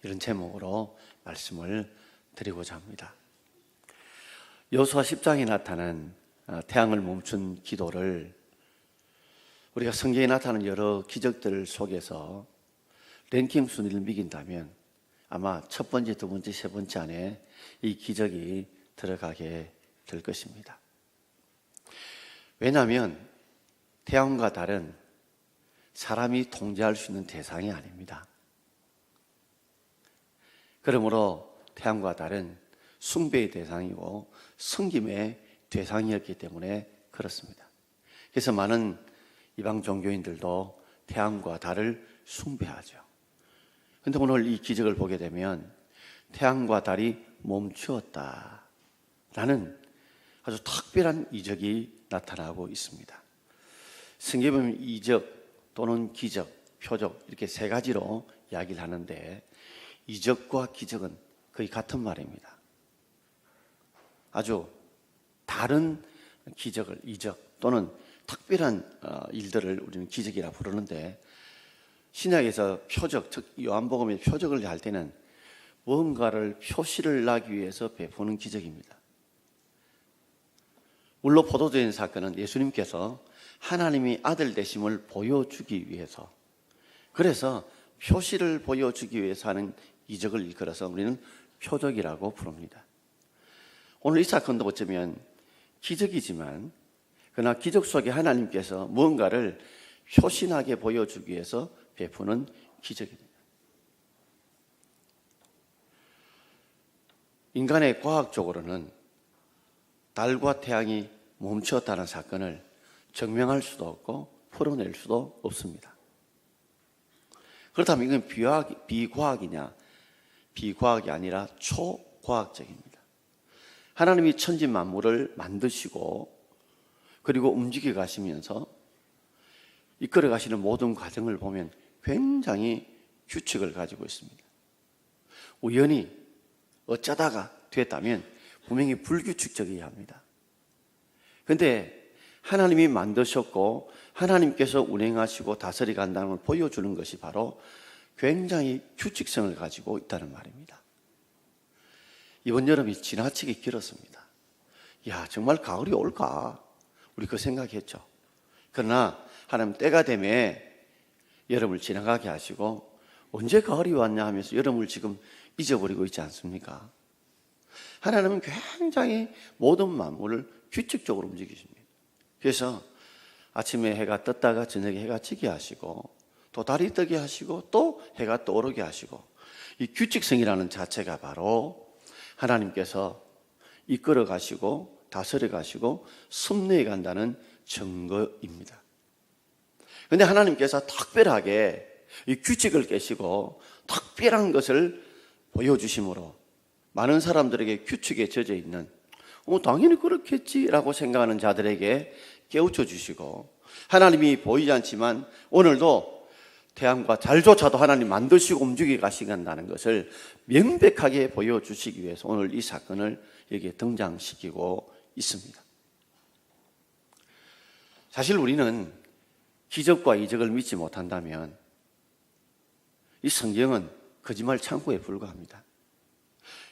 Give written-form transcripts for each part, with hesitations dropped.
이런 제목으로 말씀을 드리고자 합니다. 여호수아 10장에 나타난 태양을 멈춘 기도를 우리가 성경에 나타나는 여러 기적들 속에서 랭킹 순위를 매긴다면 아마 첫 번째, 두 번째, 세 번째 안에 이 기적이 들어가게 될 것입니다. 왜냐하면 태양과 달은 사람이 통제할 수 있는 대상이 아닙니다. 그러므로 태양과 달은 숭배의 대상이고 섬김의 대상이었기 때문에 그렇습니다. 그래서 많은 이방 종교인들도 태양과 달을 숭배하죠. 그런데 오늘 이 기적을 보게 되면 태양과 달이 멈추었다라는 아주 특별한 이적이 나타나고 있습니다. 성경에 보면 이적 또는 기적, 표적 이렇게 세 가지로 이야기를 하는데 이적과 기적은 거의 같은 말입니다. 아주 다른 기적을 이적 또는 특별한 일들을 우리는 기적이라 부르는데 신약에서 표적, 즉 요한복음의 표적을 할 때는 무언가를 표시를 하기 위해서 베푸는 기적입니다. 물로 포도주의 사건은 예수님께서 하나님이 아들 되심을 보여주기 위해서, 그래서 표시를 보여주기 위해서 하는 이적을 일컬어서 우리는 표적이라고 부릅니다. 오늘 이 사건도 어쩌면 기적이지만 그러나 기적 속에 하나님께서 무언가를 표신하게 보여주기 위해서 베푸는 기적입니다. 인간의 과학적으로는 달과 태양이 멈추었다는 사건을 증명할 수도 없고 풀어낼 수도 없습니다. 그렇다면 이건 비과학이냐? 비과학이 아니라 초과학적입니다. 하나님이 천지 만물을 만드시고 그리고 움직여 가시면서 이끌어 가시는 모든 과정을 보면 굉장히 규칙을 가지고 있습니다. 우연히 어쩌다가 됐다면 분명히 불규칙적이어야 합니다. 그런데 하나님이 만드셨고 하나님께서 운행하시고 다스려 간다는 걸 보여주는 것이 바로 굉장히 규칙성을 가지고 있다는 말입니다. 이번 여름이 지나치게 길었습니다. 야, 정말 가을이 올까? 우리 그 생각했죠. 그러나 하나님 때가 되면 여름을 지나가게 하시고 언제 가을이 왔냐 하면서 여름을 지금 잊어버리고 있지 않습니까? 하나님은 굉장히 모든 만물을 규칙적으로 움직이십니다. 그래서 아침에 해가 떴다가 저녁에 해가 지게 하시고 또 달이 뜨게 하시고 또 해가 떠오르게 하시고 이 규칙성이라는 자체가 바로 하나님께서 이끌어 가시고 다스려 가시고 섭리해 간다는 증거입니다. 그런데 하나님께서 특별하게 이 규칙을 깨시고 특별한 것을 보여주심으로 많은 사람들에게 규칙에 젖어 있는 당연히 그렇겠지라고 생각하는 자들에게 깨우쳐 주시고 하나님이 보이지 않지만 오늘도 태양과 달조차도 하나님 만드시고 움직여 가시간다는 것을 명백하게 보여주시기 위해서 오늘 이 사건을 여기에 등장시키고 있습니다. 사실 우리는 기적과 이적을 믿지 못한다면 이 성경은 거짓말 창고에 불과합니다.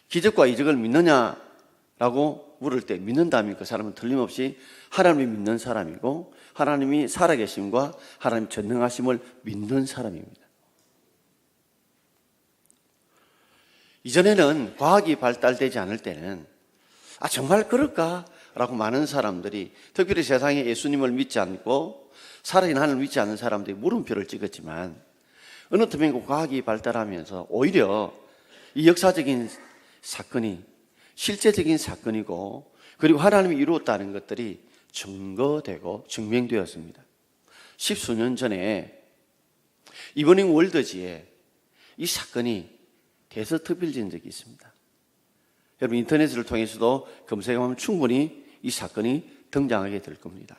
기적과 이적을 믿느냐라고 물을 때 믿는다면 그 사람은 틀림없이 하나님을 믿는 사람이고 하나님이 살아계심과 하나님 전능하심을 믿는 사람입니다. 이전에는 과학이 발달되지 않을 때는 정말 그럴까라고 많은 사람들이 특별히 세상에 예수님을 믿지 않고 살아있는 하나님을 믿지 않는 사람들이 물음표를 찍었지만 어느 틈에 과학이 발달하면서 오히려 이 역사적인 사건이 실제적인 사건이고 그리고 하나님이 이루었다는 것들이 증거되고 증명되었습니다. 10수년 전에 이버닝 월드지에 이 사건이 대서특필된 적이 있습니다. 여러분 인터넷을 통해서도 검색하면 충분히 이 사건이 등장하게 될 겁니다.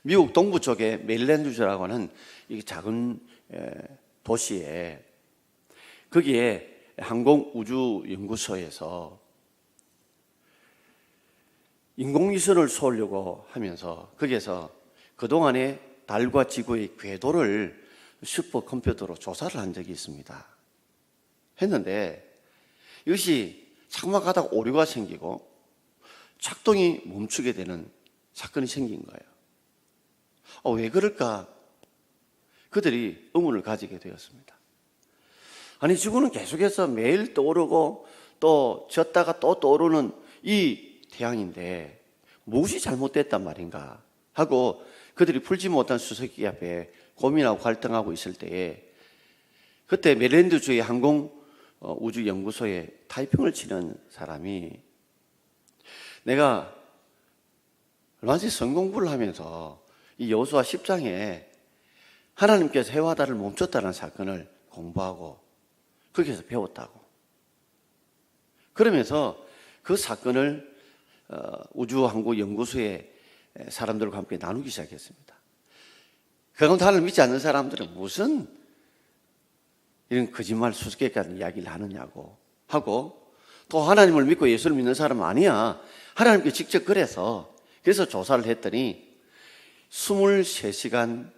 미국 동부 쪽에 메릴랜드주라고 하는 이 작은 도시에 거기에 항공우주연구소에서 인공위성을 쏘려고 하면서 거기에서 그동안의 달과 지구의 궤도를 슈퍼컴퓨터로 조사를 한 적이 있습니다. 했는데 이것이 자꾸만 가다가 오류가 생기고 작동이 멈추게 되는 사건이 생긴 거예요. 왜 그럴까? 그들이 의문을 가지게 되었습니다. 아니, 지구는 계속해서 매일 떠오르고 또 졌다가 또 떠오르는 이 태양인데 무엇이 잘못됐단 말인가 하고 그들이 풀지 못한 수수께끼 앞에 고민하고 갈등하고 있을 때에 그때 메릴랜드주의 항공우주연구소에 타이핑을 치는 사람이 내가 얼마 전에 성공부를 하면서 이 여호수아 10장에 하나님께서 해와 달을 멈췄다는 사건을 공부하고 거기에서 배웠다고. 그러면서 그 사건을 우주항공연구소의 사람들과 함께 나누기 시작했습니다. 그건 하나님을 믿지 않는 사람들은 무슨 이런 거짓말 수수께끼 같은 이야기를 하느냐고 하고, 또 하나님을 믿고 예수를 믿는 사람은 아니야, 하나님께 직접 그래서 조사를 했더니 23시간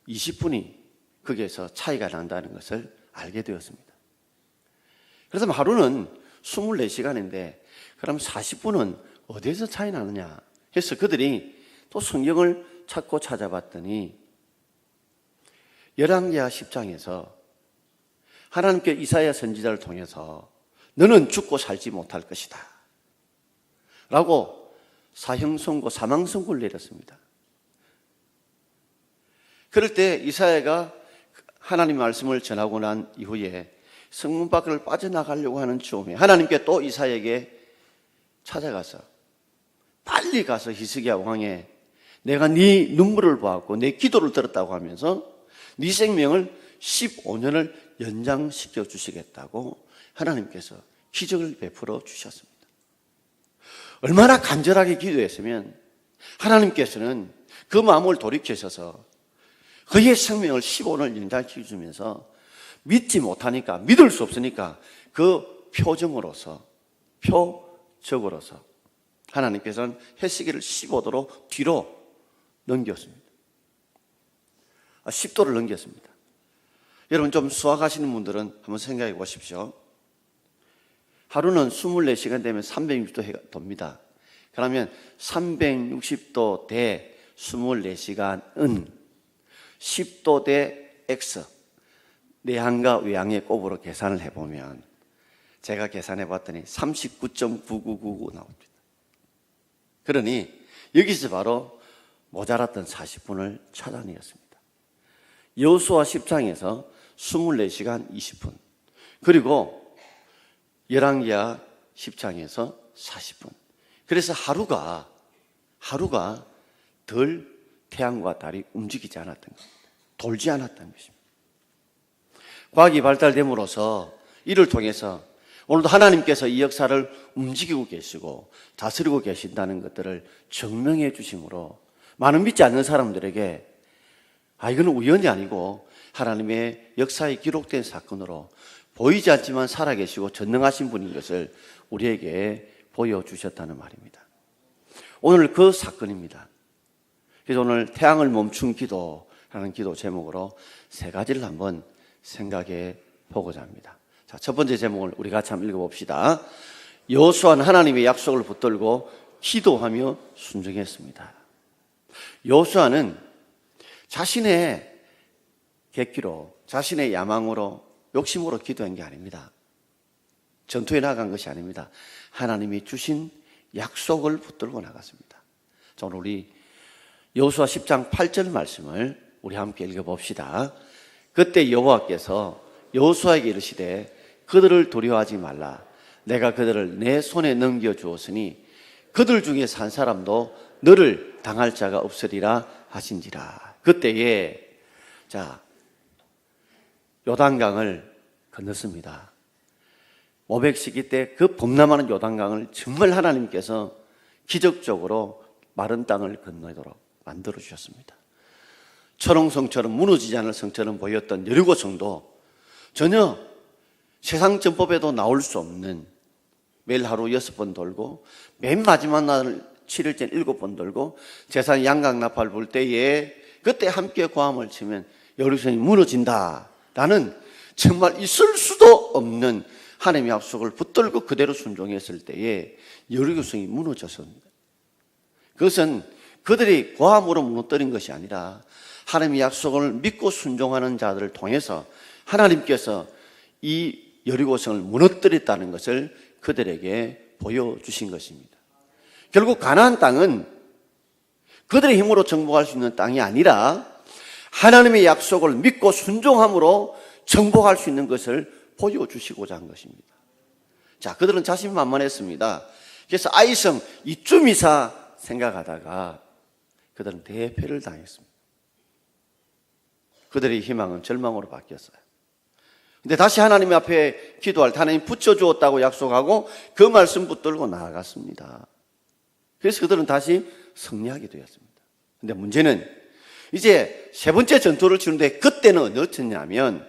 20분이 거기에서 차이가 난다는 것을 알게 되었습니다. 그래서 하루는 24시간인데 그럼 40분은 어디에서 차이 나느냐 해서 그들이 또 성경을 찾고 찾아봤더니 열왕기하 10장에서 하나님께 이사야 선지자를 통해서 너는 죽고 살지 못할 것이다 라고 사형선고, 사망선고를 내렸습니다. 그럴 때 이사야가 하나님 말씀을 전하고 난 이후에 성문 밖을 빠져나가려고 하는 즈음에 하나님께 또 이사야에게 찾아가서 빨리 가서 히스기야 왕에 내가 네 눈물을 보았고 내 기도를 들었다고 하면서 네 생명을 15년을 연장시켜 주시겠다고 하나님께서 기적을 베풀어 주셨습니다. 얼마나 간절하게 기도했으면 하나님께서는 그 마음을 돌이키셔서 그의 생명을 15년을 연장시켜 주면서 믿지 못하니까, 믿을 수 없으니까 그 표적으로서 하나님께서는 해시기를 15도로 뒤로 넘겼습니다. 10도를 넘겼습니다. 여러분, 좀 수학하시는 분들은 한번 생각해 보십시오. 하루는 24시간 되면 360도 돕니다. 그러면 360도 대 24시간은 10도 대 x, 내항과 외항의 곱으로 계산을 해보면 제가 계산해 봤더니 39.9999 나옵니다. 그러니 여기서 바로 모자랐던 40분을 찾아내었습니다. 여호수아 10장에서 24시간 20분, 그리고 열왕기하 10장에서 40분. 그래서 하루가 덜 태양과 달이 움직이지 않았던 겁니다. 돌지 않았다는 것입니다. 과학이 발달됨으로써 이를 통해서 오늘도 하나님께서 이 역사를 움직이고 계시고 다스리고 계신다는 것들을 증명해 주심으로 많은 믿지 않는 사람들에게 이거는 우연이 아니고 하나님의 역사에 기록된 사건으로 보이지 않지만 살아계시고 전능하신 분인 것을 우리에게 보여주셨다는 말입니다. 오늘 그 사건입니다. 그래서 오늘 태양을 멈춘 기도라는 기도 제목으로 세 가지를 한번 생각해 보고자 합니다. 자, 첫 번째 제목을 우리 같이 한번 읽어봅시다. 여호수아는 하나님의 약속을 붙들고 기도하며 순종했습니다. 여호수아는 자신의 객기로, 자신의 야망으로, 욕심으로 기도한 게 아닙니다. 전투에 나간 것이 아닙니다. 하나님이 주신 약속을 붙들고 나갔습니다. 자, 오늘 우리 여호수아 10장 8절 말씀을 우리 함께 읽어봅시다. 그때 여호와께서 여호수아에게 이르시되 그들을 두려워하지 말라. 내가 그들을 내 손에 넘겨주었으니 그들 중에서 한 사람도 너를 당할 자가 없으리라 하신지라. 그때에 요단강을 건넜습니다. 모백 시기 때 그 범람하는 요단강을 정말 하나님께서 기적적으로 마른 땅을 건너도록 만들어 주셨습니다. 철옹성처럼 무너지지 않을 성처럼 보였던 여리고 성도 전혀 세상 전법에도 나올 수 없는, 매일 하루 6번 돌고 맨 마지막 날 7일째 7번 돌고 제사장 양강나팔 불 때에 그때 함께 고함을 치면 여리고성이 무너진다 라는 정말 있을 수도 없는 하나님의 약속을 붙들고 그대로 순종했을 때에 여리고성이 무너졌습니다. 그것은 그들이 고함으로 무너뜨린 것이 아니라 하나님의 약속을 믿고 순종하는 자들을 통해서 하나님께서 이 여리고성을 무너뜨렸다는 것을 그들에게 보여주신 것입니다. 결국 가나안 땅은 그들의 힘으로 정복할 수 있는 땅이 아니라 하나님의 약속을 믿고 순종함으로 정복할 수 있는 것을 보여주시고자 한 것입니다. 자, 그들은 자신만만했습니다. 그래서 아이성 이쯤이사 생각하다가 그들은 대패를 당했습니다. 그들의 희망은 절망으로 바뀌었어요. 근데 다시 하나님 앞에 기도할 때 하나님 붙여주었다고 약속하고 그 말씀 붙들고 나아갔습니다. 그래서 그들은 다시 승리하게 되었습니다. 근데 문제는 이제 세 번째 전투를 치는데 그때는 어떻냐면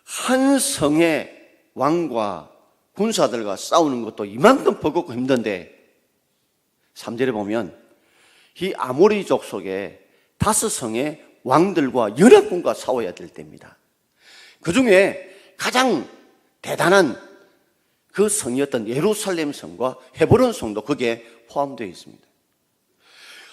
한 성의 왕과 군사들과 싸우는 것도 이만큼 버겁고 힘든데 3절에 보면 이 아모리족 속에 5성의 왕들과 연합군과 싸워야 될 때입니다. 그 중에 가장 대단한 그 성이었던 예루살렘 성과 헤브론 성도 거기에 포함되어 있습니다.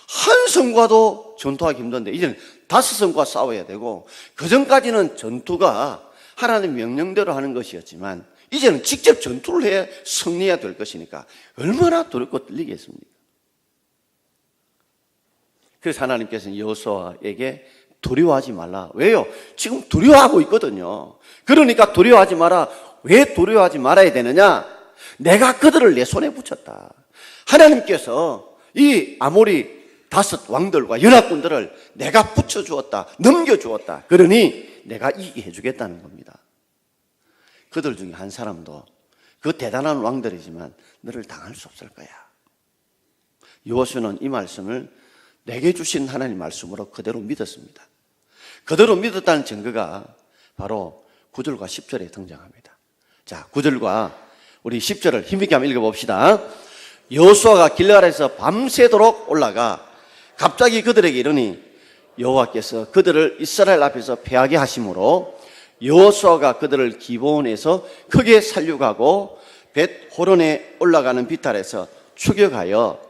한 성과도 전투하기 힘든데 이제는 5성과 싸워야 되고 그 전까지는 전투가 하나님 명령대로 하는 것이었지만 이제는 직접 전투를 해 승리해야 될 것이니까 얼마나 두렵고 떨리겠습니까? 그래서 하나님께서는 여호수아에게 두려워하지 말라. 왜요? 지금 두려워하고 있거든요. 그러니까 두려워하지 마라. 왜 두려워하지 말아야 되느냐? 내가 그들을 내 손에 붙였다. 하나님께서 이 아모리 5 왕들과 연합군들을 내가 붙여주었다. 넘겨주었다. 그러니 내가 이기게 해주겠다는 겁니다. 그들 중에 한 사람도 그 대단한 왕들이지만 너를 당할 수 없을 거야. 여호수아는 이 말씀을 내게 주신 하나님 말씀으로 그대로 믿었습니다. 그대로 믿었다는 증거가 바로 9절과 10절에 등장합니다. 자, 9절과 우리 10절을 힘있게 한번 읽어봅시다. 여호수아가 길갈에서 밤새도록 올라가 갑자기 그들에게 이르니 여호와께서 그들을 이스라엘 앞에서 패하게 하심으로 여호수아가 그들을 기브온에서 크게 살육하고 벳호론에 올라가는 비탈에서 추격하여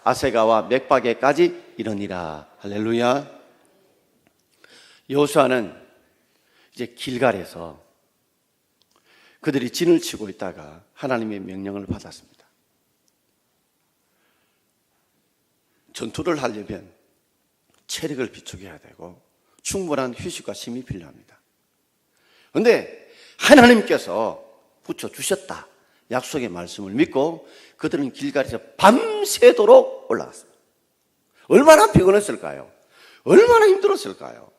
아세가와 맥바게까지 이르니라. 할렐루야. 여호수아는 이제 길갈에서 그들이 진을 치고 있다가 하나님의 명령을 받았습니다. 전투를 하려면 체력을 비축해야 되고 충분한 휴식과 쉼이 필요합니다. 그런데 하나님께서 붙여주셨다. 약속의 말씀을 믿고 그들은 길갈에서 밤새도록 올라갔습니다. 얼마나 피곤했을까요? 얼마나 힘들었을까요?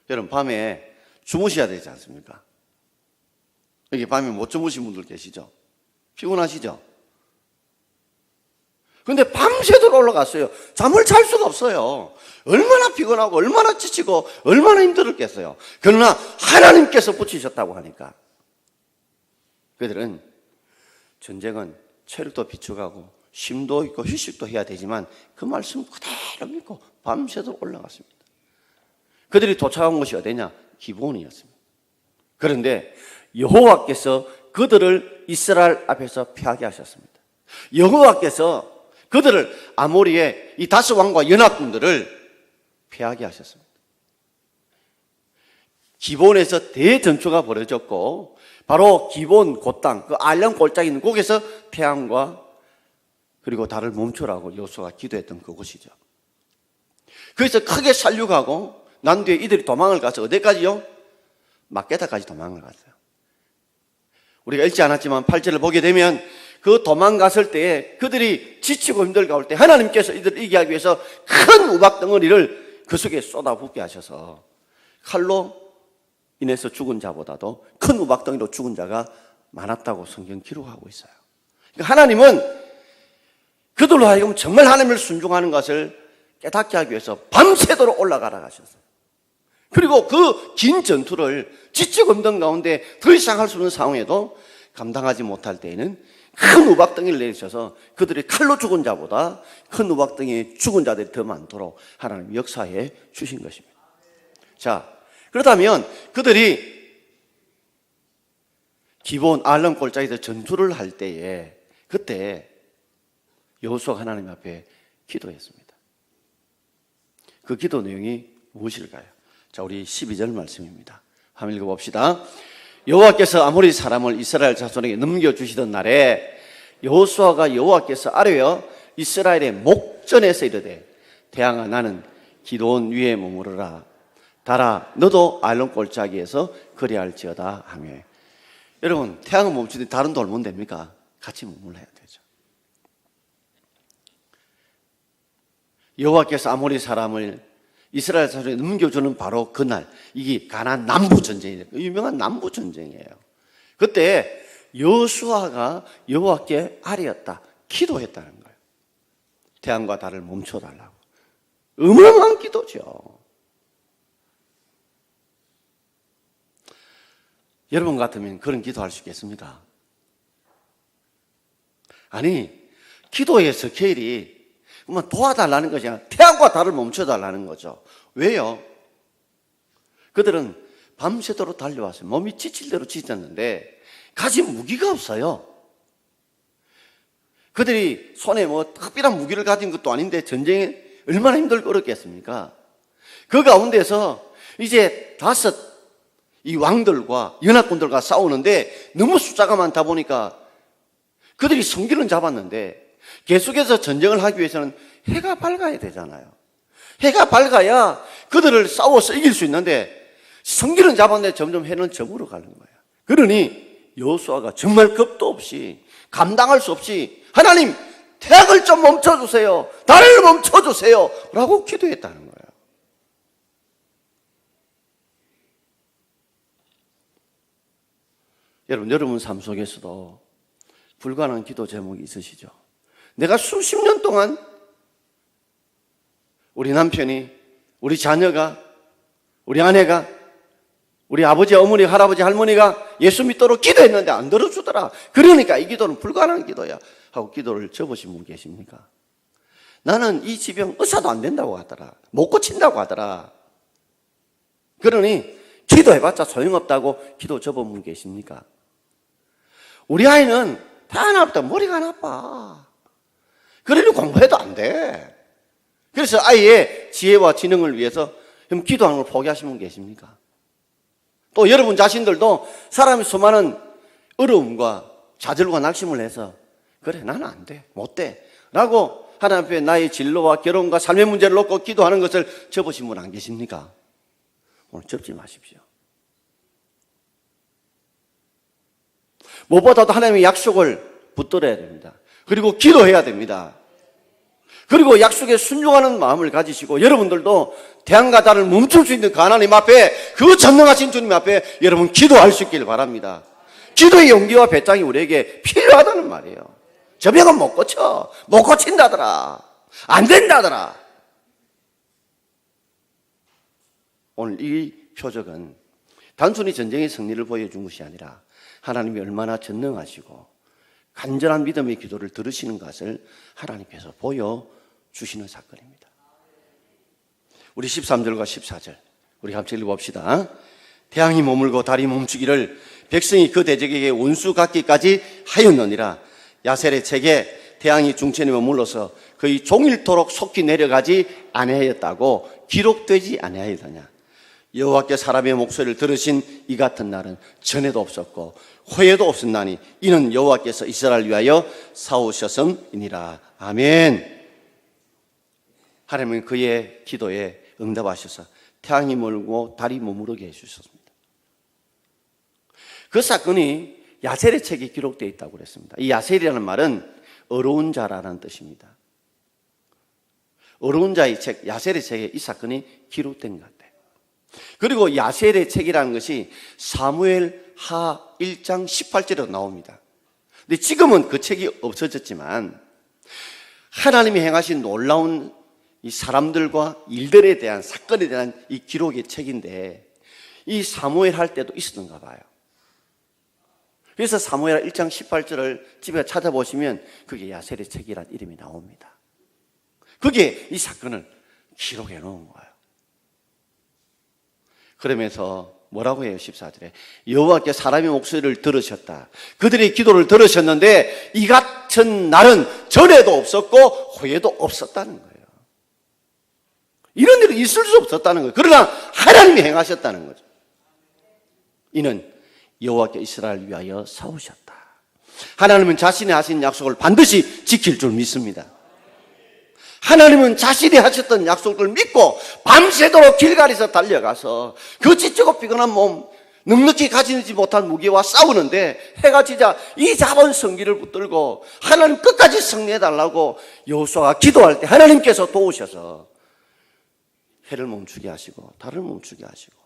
여러분 밤에 주무셔야 되지 않습니까? 여기 밤에 못 주무신 분들 계시죠? 피곤하시죠? 그런데 밤새도록 올라갔어요. 잠을 잘 수가 없어요. 얼마나 피곤하고 얼마나 지치고 얼마나 힘들었겠어요. 그러나 하나님께서 붙이셨다고 하니까 그들은 전쟁은 체력도 비축하고 쉼도 있고 휴식도 해야 되지만 그 말씀 그대로 믿고 밤새도록 올라갔습니다. 그들이 도착한 곳이 어디냐? 기브온이었습니다. 그런데 여호와께서 그들을 이스라엘 앞에서 패하게 하셨습니다. 여호와께서 그들을 아모리의 이 5 왕과 연합군들을 패하게 하셨습니다. 기브온에서 대전투가 벌어졌고 바로 기브온 곧땅 그 알령 골짜기 있는 곳에서 태양과 그리고 달을 멈추라고 여호수아가 기도했던 그곳이죠. 그래서 크게 살육하고 난 뒤에 이들이 도망을 가서 어디까지요? 막게다까지 도망을 갔어요. 우리가 읽지 않았지만 8절을 보게 되면 그 도망갔을 때에 그들이 지치고 힘들게 올 때 하나님께서 이들을 이기게 하기 위해서 큰 우박 덩어리를 그 속에 쏟아붓게 하셔서 칼로 인해서 죽은 자보다도 큰 우박 덩어리로 죽은 자가 많았다고 성경 기록하고 있어요. 그러니까 하나님은 그들로 하여금 정말 하나님을 순종하는 것을 깨닫게 하기 위해서 밤새도록 올라가라 하셨어요. 그리고 그 긴 전투를 지치고 힘든 가운데 더 이상 할 수 없는 상황에도 감당하지 못할 때에는 큰 우박덩이를 내리셔서 그들이 칼로 죽은 자보다 큰 우박덩이에 죽은 자들이 더 많도록 하나님 역사해 주신 것입니다. 자, 그렇다면 그들이 기본 알론 골짜기에서 전투를 할 때에 그때 여호수아가 하나님 앞에 기도했습니다. 그 기도 내용이 무엇일까요? 자, 우리 12절 말씀입니다. 한번 읽어봅시다. 여호와께서 아모리 사람을 이스라엘 자손에게 넘겨주시던 날에 여호수아가 여호와께서 아뢰어 이스라엘의 목전에서 이르되 대항아 나는 기드온 위에 머무르라. 달아 너도 알론 골짜기에서 그리할지어다 하며. 여러분, 태양은 멈추되 다른 돌면 됩니까? 같이 머물러야 되죠. 여호와께서 아모리 사람을 이스라엘 자손에 넘겨주는 바로 그날, 이게 가나안 남부 전쟁이에요. 유명한 남부 전쟁이에요. 그때 여호수아가 여호와께 아뢰었다, 기도했다는 거예요. 태양과 달을 멈춰달라고. 어마어마한 기도죠. 여러분 같으면 그런 기도할 수 있겠습니까? 아니, 기도의 스케일이 그러면 도와달라는 것이 아니라 태양과 달을 멈춰달라는 거죠. 왜요? 그들은 밤새도록 달려왔어요. 몸이 지칠 대로 지쳤는데 가진 무기가 없어요. 그들이 손에 뭐 특별한 무기를 가진 것도 아닌데 전쟁에 얼마나 힘들고 어렵겠습니까? 그 가운데서 이제 이 왕들과 연합군들과 싸우는데 너무 숫자가 많다 보니까 그들이 성기는 잡았는데 계속해서 전쟁을 하기 위해서는 해가 밝아야 되잖아요. 해가 밝아야 그들을 싸워서 이길 수 있는데 성기는 잡았는데 점점 해는 저물어 가는 거예요. 그러니 여호수아가 정말 겁도 없이 감당할 수 없이 하나님 태양을 좀 멈춰주세요, 달을 멈춰주세요 라고 기도했다는 거예요. 여러분 삶 속에서도 불가능한 기도 제목이 있으시죠? 내가 수십 년 동안 우리 남편이, 우리 자녀가, 우리 아내가, 우리 아버지, 어머니, 할아버지, 할머니가 예수 믿도록 기도했는데 안 들어주더라. 그러니까 이 기도는 불가능한 기도야 하고 기도를 접으신 분 계십니까? 나는 이 지병 의사도 안 된다고 하더라. 못 고친다고 하더라. 그러니 기도해봤자 소용없다고 기도 접은 분 계십니까? 우리 아이는 하나부터 머리가 나빠. 그러니 공부해도 안 돼. 그래서 아이의 지혜와 지능을 위해서 기도하는 걸 포기하신 분 계십니까? 또 여러분 자신들도 사람이 수많은 어려움과 좌절과 낙심을 해서 그래 나는 안 돼, 못 돼 라고 하나님 앞에 나의 진로와 결혼과 삶의 문제를 놓고 기도하는 것을 접으신 분 안 계십니까? 오늘 접지 마십시오. 무엇보다도 하나님의 약속을 붙들어야 됩니다. 그리고 기도해야 됩니다. 그리고 약속에 순종하는 마음을 가지시고 여러분들도 태양과 달을 멈출 수 있는 그 하나님 앞에, 그 전능하신 주님 앞에 여러분 기도할 수 있길 바랍니다. 기도의 용기와 배짱이 우리에게 필요하다는 말이에요. 저 병은 못 고쳐, 못 고친다더라, 안 된다더라. 오늘 이 표적은 단순히 전쟁의 승리를 보여준 것이 아니라 하나님이 얼마나 전능하시고 간절한 믿음의 기도를 들으시는 것을 하나님께서 보여주시는 사건입니다. 우리 13절과 14절 우리 함께 읽어봅시다. 태양이 머물고 달이 멈추기를 백성이 그 대적에게 원수 갖기까지 하였느니라. 야셀의 책에 태양이 중천에 머물러서 거의 종일토록 속히 내려가지 아니하였다고 기록되지 아니하였느냐. 여호와께 사람의 목소리를 들으신 이 같은 날은 전에도 없었고 후에도 없었나니 이는 여호와께서 이스라엘을 위하여 사오셨음이니라. 아멘. 하나님은 그의 기도에 응답하셔서 태양이 멀고 달이 머무르게 해주셨습니다. 그 사건이 야셀의 책에 기록되어 있다고 그랬습니다. 이 야셀이라는 말은 어려운 자라는 뜻입니다. 어려운 자의 책, 야셀의 책에 이 사건이 기록된 것 같아요. 그리고 야셀의 책이라는 것이 사무엘 하 1장 18절에 나옵니다. 근데 지금은 그 책이 없어졌지만 하나님이 행하신 놀라운 이 사람들과 일들에 대한, 사건에 대한 이 기록의 책인데 이 사무엘 할 때도 있었던가 봐요. 그래서 사무엘 1장 18절을 집에 찾아보시면 그게 야셀의 책이라는 이름이 나옵니다. 그게 이 사건을 기록해 놓은 거예요. 그러면서 뭐라고 해요? 14절에 여호와께 사람의 목소리를 들으셨다. 그들의 기도를 들으셨는데 이 같은 날은 전에도 없었고 후에도 없었다는 거예요. 이런 일은 있을 수 없었다는 거예요. 그러나 하나님이 행하셨다는 거죠. 이는 여호와께 이스라엘을 위하여 싸우셨다. 하나님은 자신이 하신 약속을 반드시 지킬 줄 믿습니다. 하나님은 자신이 하셨던 약속을 믿고 밤새도록 길갈에서 달려가서 그 지치고 피곤한 몸, 넉넉히 가지지 못한 무기와 싸우는데 해가 지자 이 작은 성기를 붙들고 하나님 끝까지 승리해달라고 여호수아가 기도할 때 하나님께서 도우셔서 해를 멈추게 하시고 달을 멈추게 하시고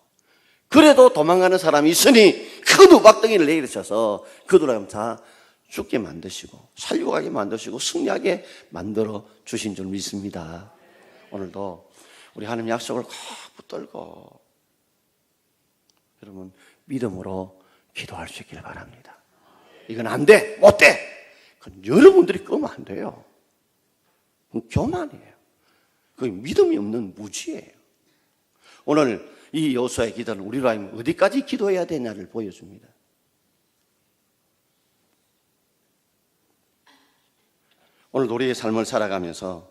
그래도 도망가는 사람이 있으니 큰 우박덩이를 내리셔서 그들을 다 죽게 만드시고 살리고 가게 만드시고 승리하게 만들어 주신 줄 믿습니다. 오늘도 우리 하나님 약속을 꼭 붙들고 여러분 믿음으로 기도할 수 있기를 바랍니다. 이건 안 돼, 못 돼. 그건 여러분들이 끄면 안 돼요. 그건 교만이에요. 그건 믿음이 없는 무지예요. 오늘 이 여호수아의 기도는 우리로 하여금 어디까지 기도해야 되냐를 보여줍니다. 오늘 우리의 삶을 살아가면서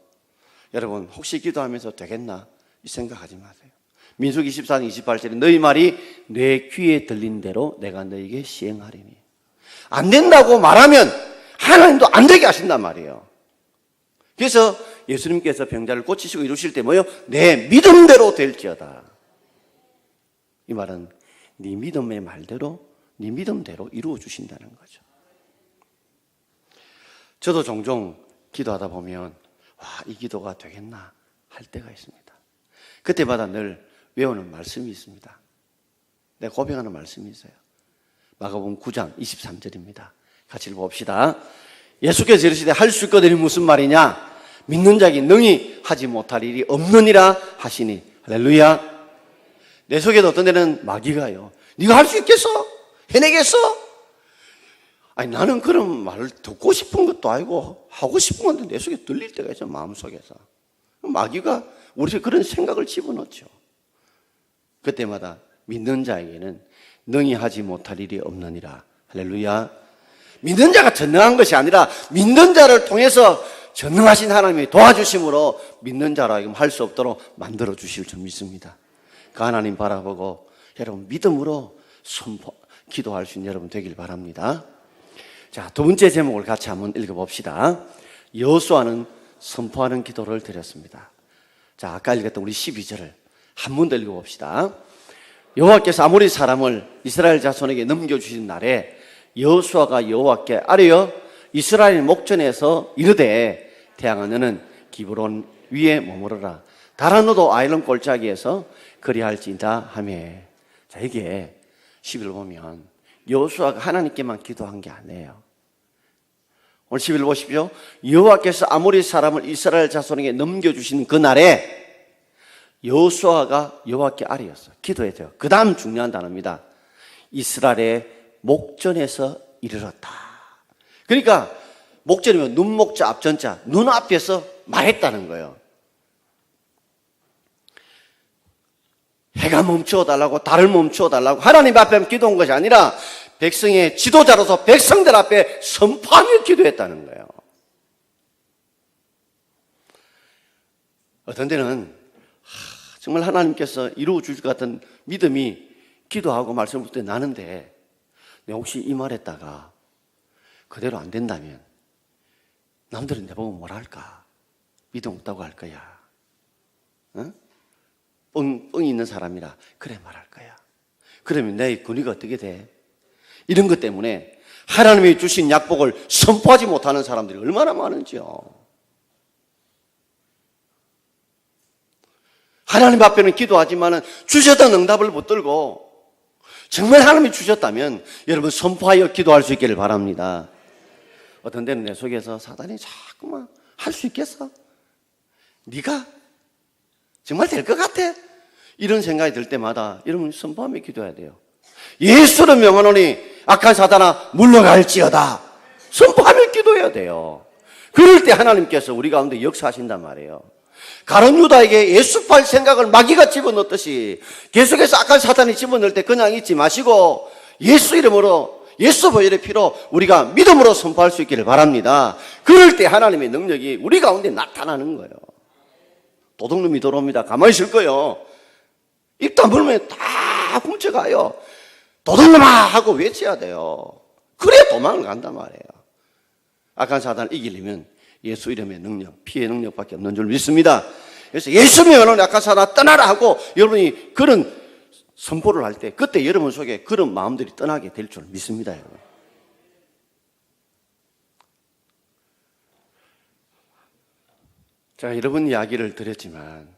여러분 혹시 기도하면서 되겠나 이 생각하지 마세요. 민수기 14장 28절에 너희 말이 내 귀에 들린 대로 내가 너에게 시행하리니. 안 된다고 말하면 하나님도 안 되게 하신단 말이에요. 그래서 예수님께서 병자를 고치시고 이루실 때 뭐예요? 내 믿음대로 될지어다. 이 말은 네 믿음의 말대로 네 믿음대로 이루어 주신다는 거죠. 저도 종종 기도하다 보면 이 기도가 되겠나 할 때가 있습니다. 그때마다 늘 외우는 말씀이 있습니다. 내가 고백하는 말씀이 있어요. 마가복음 9장 23절입니다. 같이 읽어봅시다. 예수께서 이르시되 할 수 있거든이 무슨 말이냐? 믿는 자에게 능히 하지 못할 일이 없느니라 하시니. 할렐루야. 내 속에도 어떤 데는 마귀가요. 네가 할 수 있겠어? 해내겠어? 아니 나는 그런 말을 듣고 싶은 것도 아니고 하고 싶은 건데 내 속에 들릴 때가 있어. 마음속에서 마귀가 우리 속에 그런 생각을 집어넣죠. 그때마다 믿는 자에게는 능히 하지 못할 일이 없느니라. 할렐루야. 믿는 자가 전능한 것이 아니라 믿는 자를 통해서 전능하신 하나님이 도와주심으로 믿는 자로 하여금 할 수 없도록 만들어 주실 줄 믿습니다. 그 하나님 바라보고 여러분 믿음으로 기도할 수 있는 여러분 되길 바랍니다. 자, 두 번째 제목을 같이 한번 읽어봅시다. 여호수아는 선포하는 기도를 드렸습니다. 자, 아까 읽었던 우리 12절을 한 번 더 읽어봅시다. 여호와께서 아모리 사람을 이스라엘 자손에게 넘겨주신 날에 여호수아가 여호와께 아뢰어 이스라엘 목전에서 이르되 태양아 너는 기브론 위에 머무르라. 달아 너도 아이론 골짜기에서 그리할지다 하며. 자, 이게 10일 보면 여호수아가 하나님께만 기도한 게 아니에요. 오늘 11 보십시오. 여호와께서 아모리 사람을 이스라엘 자손에게 넘겨주신 그날에 여호수아가 여호와께 아뢰었어. 기도했어요. 그 다음 중요한 단어입니다. 이스라엘의 목전에서 이르렀다. 그러니까 목전이면 눈목자 앞전자 눈앞에서 말했다는 거예요. 해가 멈추어 달라고 달을 멈추어 달라고 하나님 앞에 기도한 것이 아니라 백성의 지도자로서 백성들 앞에 선포하며 기도했다는 거예요. 어떤 데는 정말 하나님께서 이루어 주실 것 같은 믿음이 기도하고 말씀을 때 나는데 내가 혹시 이 말했다가 그대로 안 된다면 남들은 내보고 뭐라 할까? 믿음 없다고 할 거야. 응? 뻥이 있는 사람이라 그래 말할 거야. 그러면 내 권위가 어떻게 돼? 이런 것 때문에 하나님이 주신 약복을 선포하지 못하는 사람들이 얼마나 많은지요. 하나님 앞에는 기도하지만 주셨던 응답을 붙들고 정말 하나님이 주셨다면 여러분 선포하여 기도할 수 있기를 바랍니다. 어떤 데는 내 속에서 사단이 자꾸만 할 수 있겠어? 네가 정말 될 것 같아? 이런 생각이 들 때마다 여러분 선포하며 기도해야 돼요. 예수를 명하노니 악한 사단아 물러갈지어다. 선포하며 기도해야 돼요. 그럴 때 하나님께서 우리 가운데 역사하신단 말이에요. 가룟 유다에게 예수팔 생각을 마귀가 집어넣듯이 계속해서 악한 사탄이 집어넣을 때 그냥 잊지 마시고 예수 이름으로, 예수 보혈의 피로 우리가 믿음으로 선포할 수 있기를 바랍니다. 그럴 때 하나님의 능력이 우리 가운데 나타나는 거예요. 도둑놈이 들어옵니다. 가만히 있을 거예요. 입 다물면 다 훔쳐가요. 도둑놈아 하고 외쳐야 돼요. 그래야 도망을 간단 말이에요. 악한 사탄을 이기려면 예수 이름의 능력, 피의 능력밖에 없는 줄 믿습니다. 그래서 예수 믿으면 악한 사탄 떠나라 하고 여러분이 그런 선포를 할 때 그때 여러분 속에 그런 마음들이 떠나게 될 줄 믿습니다. 여러분. 자, 여러분 이야기를 드렸지만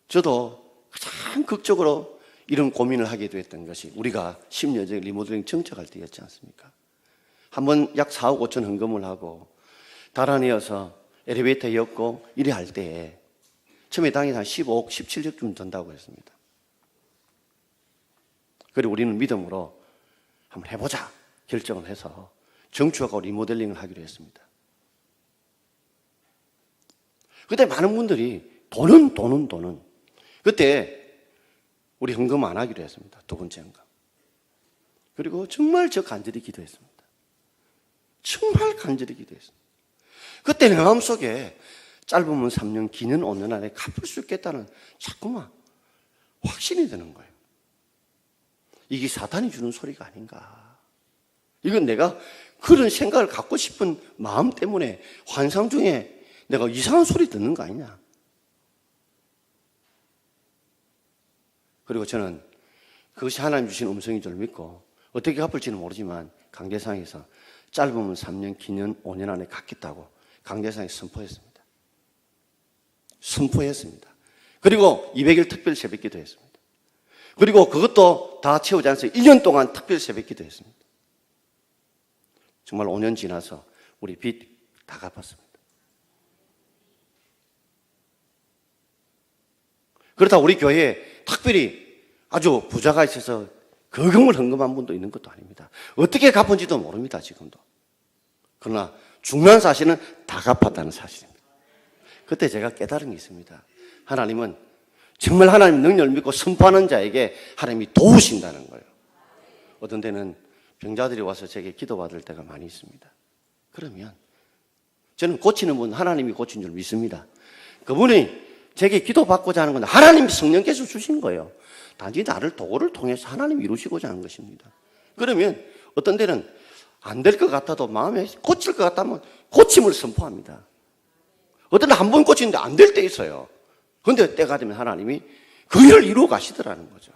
저도 가장 극적으로 이런 고민을 하게 되었던 것이 우리가 10년째 리모델링 정착할 때였지 않습니까? 한번 약 4억 5천 헌금을 하고 달아내어서 엘리베이터에 엮고 이래 할 때 처음에 당연히 한 15억, 17억쯤 든다고 했습니다. 그리고 우리는 믿음으로 한번 해보자 결정을 해서 정축하고 리모델링을 하기로 했습니다. 그때 많은 분들이 돈은 그때 우리 헌금 안 하기로 했습니다. 두 번째 헌금. 그리고 정말 저 간절히 기도했습니다. 정말 간절히 기도했습니다. 그때 내 마음속에 짧으면 3년, 기는 5년 안에 갚을 수 있겠다는 자꾸만 확신이 드는 거예요. 이게 사탄이 주는 소리가 아닌가. 이건 내가 그런 생각을 갖고 싶은 마음 때문에 환상 중에 내가 이상한 소리 듣는 거 아니냐. 그리고 저는 그것이 하나님 주신 음성인 줄 믿고 어떻게 갚을지는 모르지만 강대상에서 짧으면 3년, 기는 5년 안에 갚겠다고 강대상에 선포했습니다. 그리고 200일 특별 새벽기도 했습니다. 그리고 그것도 다 채우지 않아서 1년 동안 특별 새벽기도 했습니다. 정말 5년 지나서 우리 빚 다 갚았습니다. 그렇다고 우리 교회에 특별히 아주 부자가 있어서 거금을 헌금한 분도 있는 것도 아닙니다. 어떻게 갚은지도 모릅니다, 지금도. 그러나 중요한 사실은 다 갚았다는 사실입니다. 그때 제가 깨달은 게 있습니다. 하나님은 정말 하나님 능력을 믿고 선포하는 자에게 하나님이 도우신다는 거예요. 어떤 때는 병자들이 와서 제게 기도받을 때가 많이 있습니다. 그러면 저는 고치는 분 하나님이 고친 줄 믿습니다. 그분이 제게 기도받고자 하는 건 하나님 성령께서 주신 거예요. 단지 나를 도구를 통해서 하나님이 이루시고자 하는 것입니다. 그러면 어떤 데는 안 될 것 같아도 마음에 고칠 것 같다면 고침을 선포합니다. 어떤 데 한 번 고치는데 안 될 때 있어요. 그런데 때가 되면 하나님이 그 일을 이루어 가시더라는 거죠.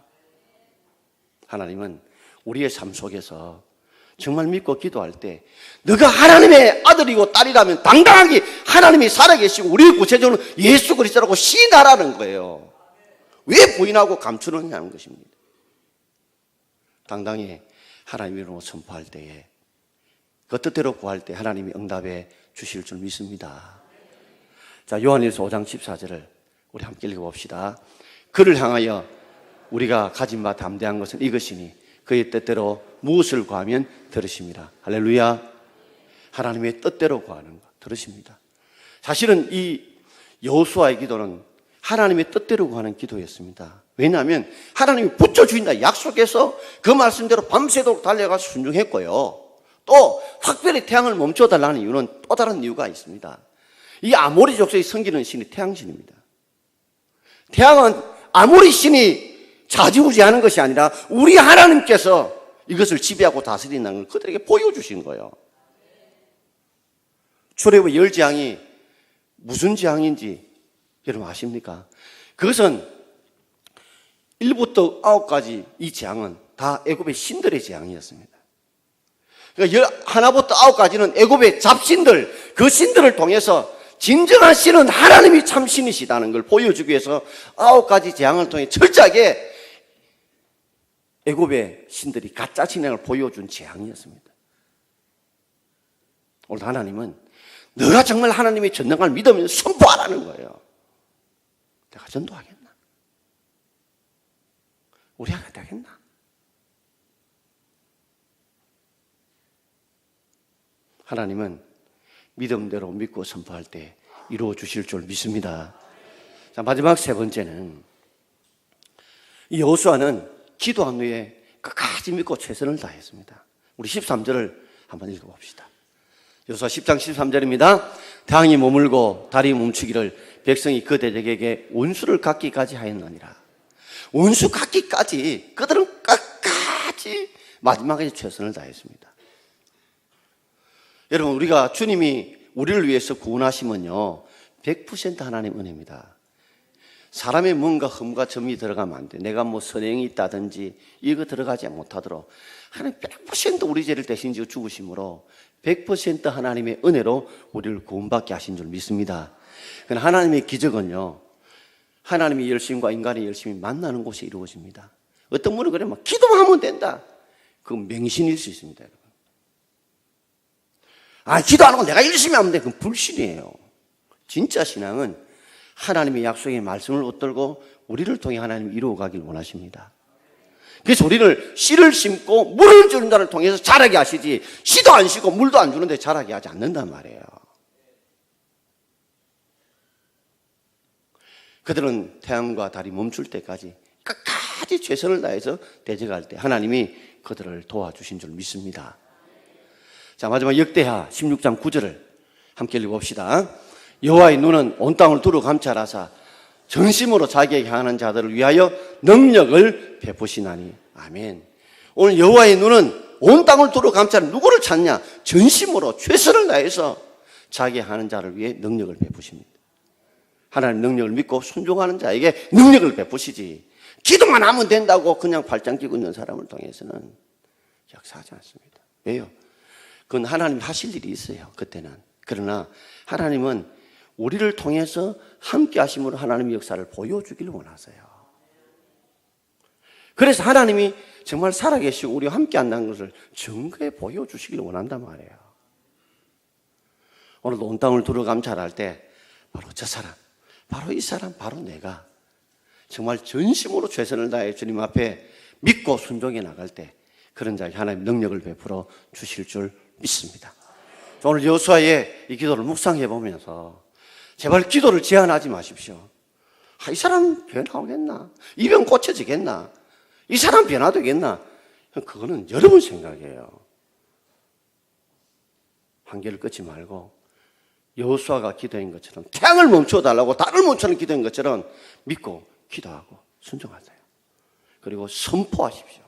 하나님은 우리의 삶 속에서 정말 믿고 기도할 때 너가 하나님의 아들이고 딸이라면 당당하게 하나님이 살아계시고 우리의 구체적으로 예수 그리스도라고 시인하라는 거예요. 왜 부인하고 감추느냐는 것입니다. 당당히 하나님 이름으로 선포할 때에 그 뜻대로 구할 때 하나님이 응답해 주실 줄 믿습니다. 자, 요한일서 5장 14절을 우리 함께 읽어봅시다. 그를 향하여 우리가 가진 바 담대한 것은 이것이니 그의 뜻대로 무엇을 구하면 들으십니다. 할렐루야. 하나님의 뜻대로 구하는 것 들으십니다. 사실은 이 여호수아의 기도는 하나님의 뜻대로 구하는 기도였습니다. 왜냐하면 하나님이 붙여주신다 약속해서 그 말씀대로 밤새도록 달려가서 순종했고요. 또 특별히 태양을 멈춰달라는 이유는 또 다른 이유가 있습니다. 이 아모리 족속이 섬기는 신이 태양신입니다. 태양은 아모리 신이 좌지우지하는 것이 아니라 우리 하나님께서 이것을 지배하고 다스린다는 걸 그들에게 보여주신 거예요. 출애굽의 10재앙이 무슨 재앙인지 여러분 아십니까? 그것은 1부터 9까지 이 재앙은 다 애굽의 신들의 재앙이었습니다. 그러니까 하나부터 9까지는 애굽의 잡신들, 그 신들을 통해서 진정한 신은 하나님이 참 신이시다는 걸 보여주기 위해서 9가지 재앙을 통해 철저하게 애굽의 신들이 가짜 신앙을 보여준 재앙이었습니다. 오늘 하나님은 너가 정말 하나님의 전능함을 믿으면 선포하라는 거예요. 내가 전도하겠나? 우리가 되겠나? 하나님은 믿음대로 믿고 선포할 때 이루어 주실 줄 믿습니다. 자, 마지막 세 번째는 이 여호수아는 기도한 후에 끝까지 믿고 최선을 다했습니다. 우리 13절을 한번 읽어봅시다. 여호수아 10장 13절입니다. 태양이 머물고 달이 멈추기를 백성이 그 대적에게 원수를 갚기까지 하였느니라. 원수 갚기까지 그들은 끝까지 마지막에 최선을 다했습니다. 여러분, 우리가 주님이 우리를 위해서 구원하시면요 100% 하나님 은혜입니다. 사람의 뭔가 흠과 점이 들어가면 안 돼. 내가 뭐 선행이 있다든지 이거 들어가지 못하도록 하나님 100% 우리 죄를 대신 지어 죽으심으로 100% 하나님의 은혜로 우리를 구원받게 하신 줄 믿습니다. 그러나 하나님의 기적은요 하나님의 열심과 인간의 열심이 만나는 곳에 이루어집니다. 어떤 분은 그래 막 기도만 하면 된다. 그건 맹신일 수 있습니다. 여러분. 기도 안 하고 내가 열심히 하면 돼. 그건 불신이에요. 진짜 신앙은 하나님의 약속의 말씀을 붙들고 우리를 통해 하나님이 이루어가길 원하십니다. 그래서 우리를 씨를 심고 물을 주는 자를 통해서 자라게 하시지 씨도 안 심고 물도 안 주는데 자라게 하지 않는단 말이에요. 그들은 태양과 달이 멈출 때까지 끝까지 최선을 다해서 대적할 때 하나님이 그들을 도와주신 줄 믿습니다. 자, 마지막 역대하 16장 9절을 함께 읽어봅시다. 여호와의 눈은 온 땅을 두루 감찰하사 전심으로 자기에게 향하는 자들을 위하여 능력을 베푸시나니. 아멘. 오늘 여호와의 눈은 온 땅을 두루 감찰해 누구를 찾냐? 전심으로 최선을 다해서 자기에게 하는 자를 위해 능력을 베푸십니다. 하나님 능력을 믿고 순종하는 자에게 능력을 베푸시지 기도만 하면 된다고 그냥 발장 끼고 있는 사람을 통해서는 역사하지 않습니다. 왜요? 그건 하나님 하실 일이 있어요. 그때는. 그러나 하나님은 우리를 통해서 함께 하심으로 하나님의 역사를 보여주기를 원하세요. 그래서 하나님이 정말 살아계시고 우리와 함께 한다는 것을 증거해 보여주시기를 원한단 말이에요. 오늘도 온 땅을 두루 감찰할 때 바로 저 사람, 바로 이 사람, 바로 내가 정말 전심으로 최선을 다해 주님 앞에 믿고 순종해 나갈 때 그런 자에게 하나님 능력을 베풀어 주실 줄 믿습니다. 오늘 여호수아의 이 기도를 묵상해 보면서 제발 기도를 제한하지 마십시오. 이 사람 변화하겠나? 이 병 고쳐지겠나? 이 사람 변화되겠나? 그거는 여러분 생각이에요. 한계를 끊지 말고 여호수아가 기도한 것처럼 태양을 멈춰달라고 달을 멈추는 기도한 것처럼 믿고 기도하고 순종하세요. 그리고 선포하십시오.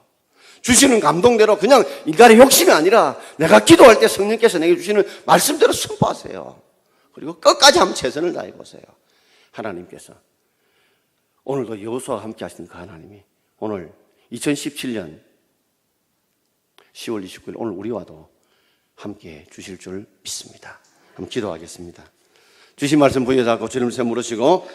주시는 감동대로 그냥 인간의 욕심이 아니라 내가 기도할 때 성령께서 내게 주시는 말씀대로 선포하세요. 그리고 끝까지 한번 최선을 다해 보세요. 하나님께서 오늘도 여호수아와 함께 하시는 그 하나님이 오늘 2017년 10월 29일 오늘 우리와도 함께 주실 줄 믿습니다. 한번 기도하겠습니다. 주신 말씀 부여잡고 주님을 세무르시고